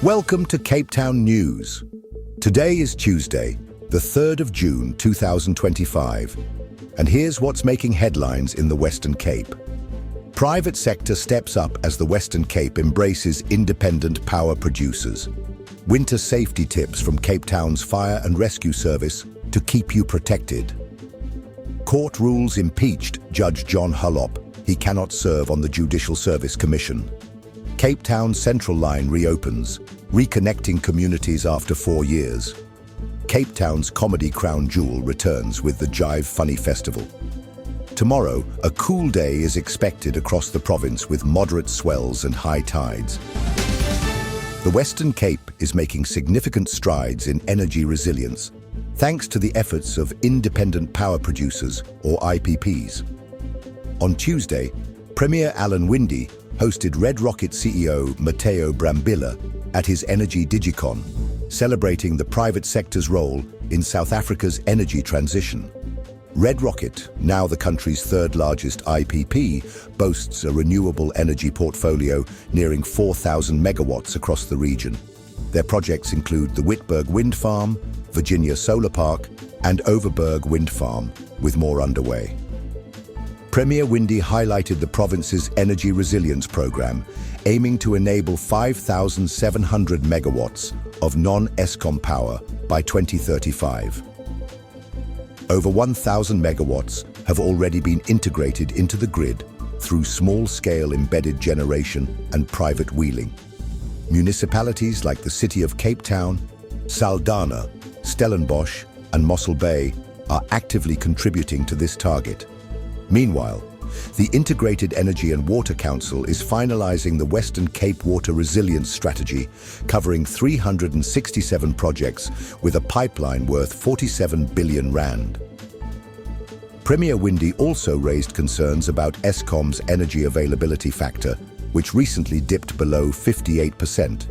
Welcome to Cape Town News. Today is Tuesday, the 3rd of June 2025, and here's what's making headlines in the Western Cape. Private sector steps up as the Western Cape embraces independent power producers. Winter safety tips from Cape Town's Fire and Rescue Service to keep you protected. Court rules impeached Judge John Hlophe. He cannot serve on the Judicial Service Commission. Cape Town Central Line reopens, reconnecting communities after 4 years. Cape Town's comedy crown jewel returns with the Jive Funny Festival. Tomorrow, a cool day is expected across the province with moderate swells and high tides. The Western Cape is making significant strides in energy resilience, thanks to the efforts of independent power producers, or IPPs. On Tuesday, Premier Alan Winde hosted Red Rocket CEO Matteo Brambilla at his Energy Digicon, celebrating the private sector's role in South Africa's energy transition. Red Rocket, now the country's third largest IPP, boasts a renewable energy portfolio nearing 4,000 megawatts across the region. Their projects include the Whitberg Wind Farm, Virginia Solar Park, and Overberg Wind Farm, with more underway. Premier Winde highlighted the province's energy resilience program, aiming to enable 5,700 megawatts of non-Eskom power by 2035. Over 1,000 megawatts have already been integrated into the grid through small-scale embedded generation and private wheeling. Municipalities like the City of Cape Town, Saldanha, Stellenbosch, and Mossel Bay are actively contributing to this target. Meanwhile, the Integrated Energy and Water Council is finalizing the Western Cape Water Resilience Strategy, covering 367 projects with a pipeline worth 47 billion rand. Premier Winde also raised concerns about Eskom's energy availability factor, which recently dipped below 58%.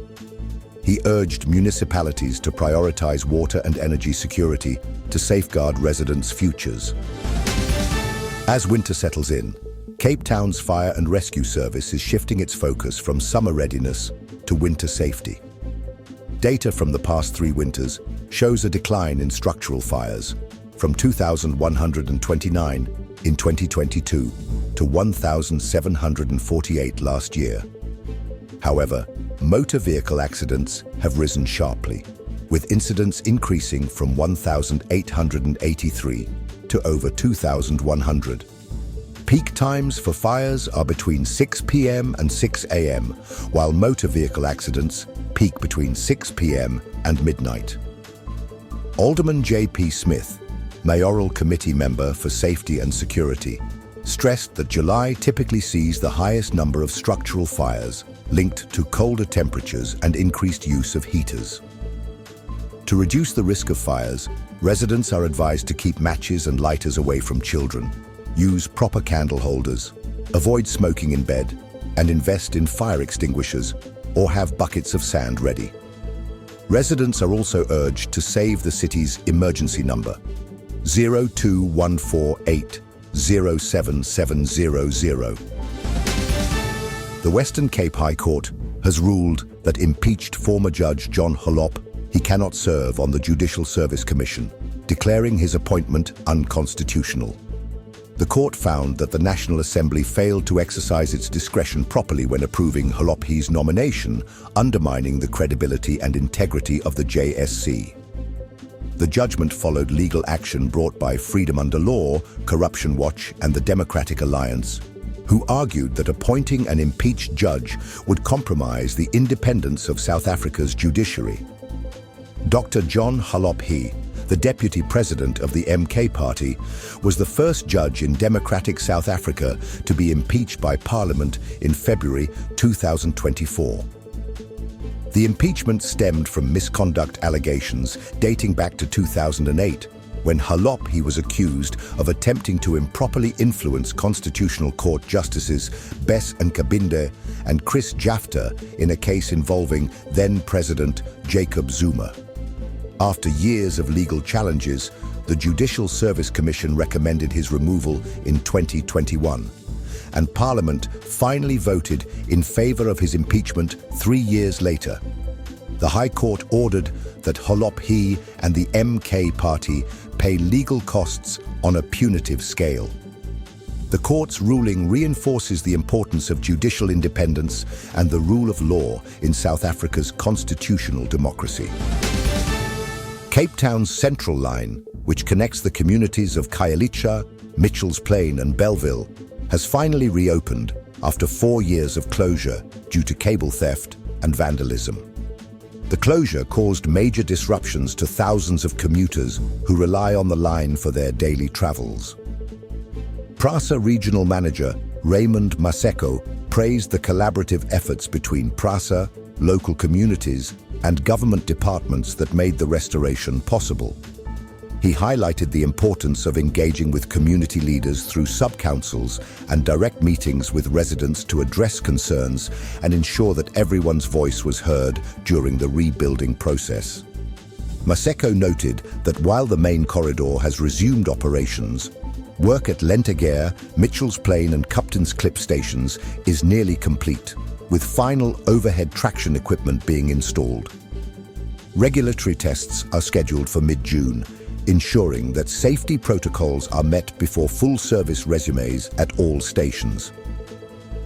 He urged municipalities to prioritize water and energy security to safeguard residents' futures. As winter settles in, Cape Town's Fire and Rescue Service is shifting its focus from summer readiness to winter safety. Data from the past 3 winters shows a decline in structural fires, from 2,129 in 2022 to 1,748 last year. However, motor vehicle accidents have risen sharply, with incidents increasing from 1,883 to over 2,100. Peak times for fires are between 6 p.m. and 6 a.m., while motor vehicle accidents peak between 6 p.m. and midnight. Alderman J.P. Smith, Mayoral Committee Member for Safety and Security, stressed that July typically sees the highest number of structural fires linked to colder temperatures and increased use of heaters. To reduce the risk of fires, residents are advised to keep matches and lighters away from children, use proper candle holders, avoid smoking in bed, and invest in fire extinguishers or have buckets of sand ready. Residents are also urged to save the city's emergency number, 02148 07700. The Western Cape High Court has ruled that impeached former Judge John Hlophe he cannot serve on the Judicial Service Commission, declaring his appointment unconstitutional. The court found that the National Assembly failed to exercise its discretion properly when approving Hlophe's nomination, undermining the credibility and integrity of the JSC. The judgment followed legal action brought by Freedom Under Law, Corruption Watch, and the Democratic Alliance, who argued that appointing an impeached judge would compromise the independence of South Africa's judiciary. Dr. John Hlophe, the deputy president of the MK Party, was the first judge in democratic South Africa to be impeached by Parliament in February 2024. The impeachment stemmed from misconduct allegations dating back to 2008, when Hlophe was accused of attempting to improperly influence Constitutional Court Justices Bess Nkabinde and Chris Jafta in a case involving then-President Jacob Zuma. After years of legal challenges, the Judicial Service Commission recommended his removal in 2021, and Parliament finally voted in favor of his impeachment 3 years later. the High Court ordered that Hlophe and the MK party pay legal costs on a punitive scale. The court's ruling reinforces the importance of judicial independence and the rule of law in South Africa's constitutional democracy. Cape Town's Central Line, which connects the communities of Khayelitsha, Mitchell's Plain and Belleville, has finally reopened after 4 years of closure due to cable theft and vandalism. The closure caused major disruptions to thousands of commuters who rely on the line for their daily travels. PRASA Regional Manager Raymond Maseko praised the collaborative efforts between PRASA, local communities, and government departments that made the restoration possible. He highlighted the importance of engaging with community leaders through sub-councils and direct meetings with residents to address concerns and ensure that everyone's voice was heard during the rebuilding process. Maseko noted that while the main corridor has resumed operations, work at Lentegare, Mitchell's Plain and Cupton's Clip stations is nearly complete, with final overhead traction equipment being installed. Regulatory tests are scheduled for mid-June, ensuring that safety protocols are met before full-service resumes at all stations.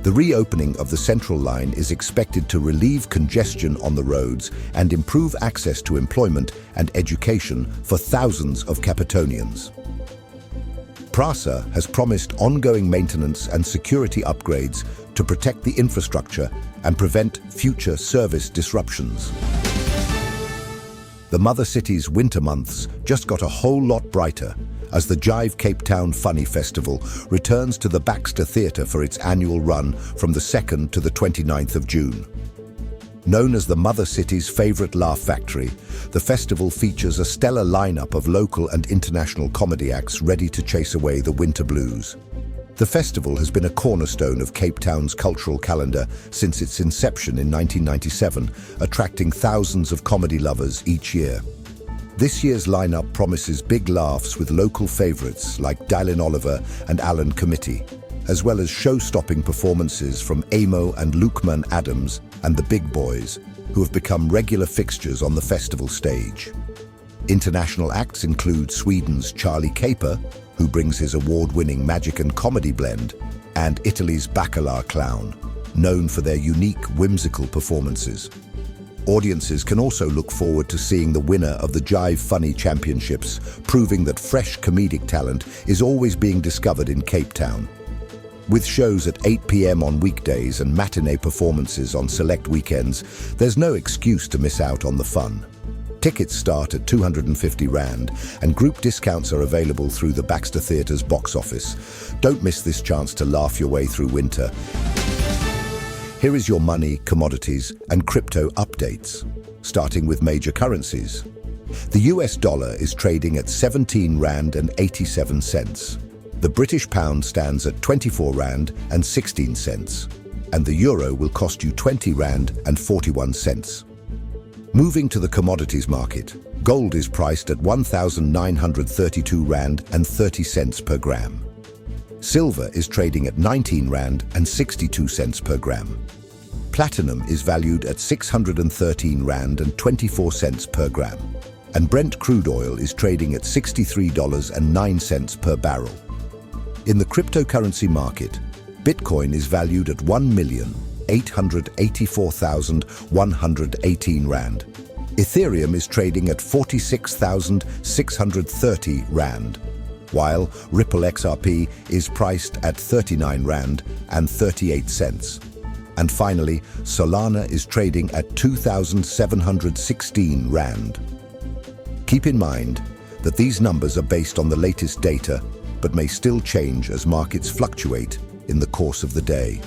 The reopening of the Central Line is expected to relieve congestion on the roads and improve access to employment and education for thousands of Capetonians. PRASA has promised ongoing maintenance and security upgrades to protect the infrastructure and prevent future service disruptions. The Mother City's winter months just got a whole lot brighter as the Jive Cape Town Funny Festival returns to the Baxter Theatre for its annual run from the 2nd to the 29th of June. Known as the Mother City's favourite laugh factory, the festival features a stellar lineup of local and international comedy acts ready to chase away the winter blues. The festival has been a cornerstone of Cape Town's cultural calendar since its inception in 1997, attracting thousands of comedy lovers each year. This year's lineup promises big laughs with local favourites like Dylan Oliver and Alan Committee, as well as show-stopping performances from Amo and Lukeman Adams and the Big Boys, who have become regular fixtures on the festival stage. International acts include Sweden's Charlie Caper, who brings his award-winning magic and comedy blend, and Italy's Bacala Clown, known for their unique, whimsical performances. Audiences can also look forward to seeing the winner of the Jive Funny Championships, proving that fresh comedic talent is always being discovered in Cape Town. With shows at 8 p.m. on weekdays and matinee performances on select weekends, there's no excuse to miss out on the fun. Tickets start at 250 Rand, and group discounts are available through the Baxter Theatre's box office. Don't miss this chance to laugh your way through winter. Here is your money, commodities, and crypto updates, starting with major currencies. The US dollar is trading at 17 Rand and 87 cents. The British pound stands at 24 Rand and 16 cents, and the euro will cost you 20 Rand and 41 cents. Moving to the commodities market, gold is priced at 1,932 Rand and 30 cents per gram. Silver is trading at 19 Rand and 62 cents per gram. Platinum is valued at 613 Rand and 24 cents per gram. And Brent crude oil is trading at $63.09 per barrel. In the cryptocurrency market, Bitcoin is valued at 1,884,118 Rand. Ethereum is trading at 46,630 Rand, while Ripple XRP is priced at 39 Rand and 38 cents. And finally, Solana is trading at 2,716 Rand. Keep in mind that these numbers are based on the latest data, but may still change as markets fluctuate in the course of the day.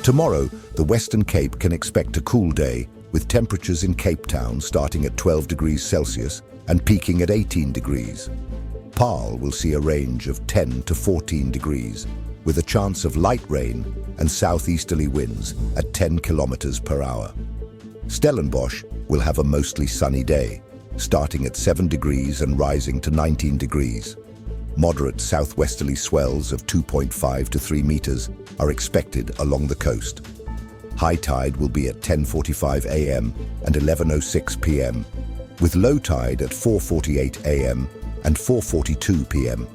Tomorrow, the Western Cape can expect a cool day, with temperatures in Cape Town starting at 12 degrees Celsius and peaking at 18 degrees. Paarl will see a range of 10 to 14 degrees, with a chance of light rain and southeasterly winds at 10 kilometers per hour. Stellenbosch will have a mostly sunny day, starting at 7 degrees and rising to 19 degrees. Moderate southwesterly swells of 2.5 to 3 meters are expected along the coast. High tide will be at 10:45 a.m. and 11:06 p.m., with low tide at 4:48 a.m. and 4:42 p.m.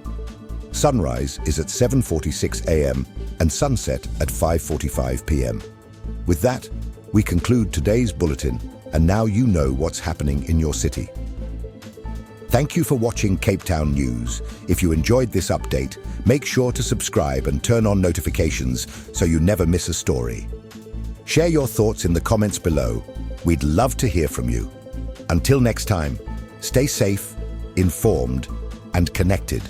Sunrise is at 7:46 a.m. and sunset at 5:45 p.m. With that, we conclude today's bulletin, and now you know what's happening in your city. Thank you for watching Cape Town News. If you enjoyed this update, make sure to subscribe and turn on notifications so you never miss a story. Share your thoughts in the comments below. We'd love to hear from you. Until next time, stay safe, informed, and connected.